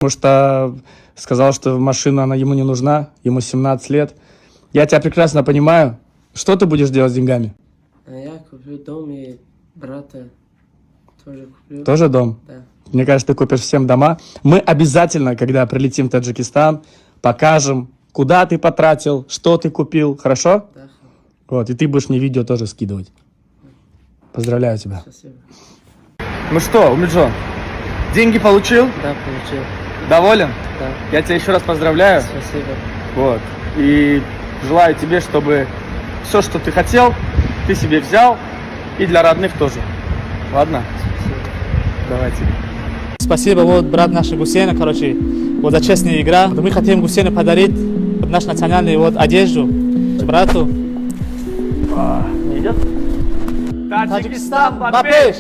Потому что сказал, что машина она ему не нужна, ему 17 лет. Я тебя прекрасно понимаю. Что ты будешь делать с деньгами? Я куплю дом и брата тоже куплю. Тоже дом? Да. Мне кажется, ты купишь всем дома. Мы обязательно, когда прилетим в Таджикистан, покажем, куда ты потратил, что ты купил. Хорошо? Да, Вот, и ты будешь мне видео тоже скидывать. Поздравляю тебя. спасибо. Ну что, Умиджон, деньги получил? Да, получил. Доволен? Да, Я тебя еще раз поздравляю. спасибо. Вот. И желаю тебе, чтобы все, что ты хотел, ты себе взял. И для родных тоже. Ладно? Спасибо. Давайте. Спасибо, вот брат наш Гусейна, короче, вот за честная игра. Мы хотим Гусейну подарить наш национальный вот одежду брату. Не идет? Таджикистан, Бапеш!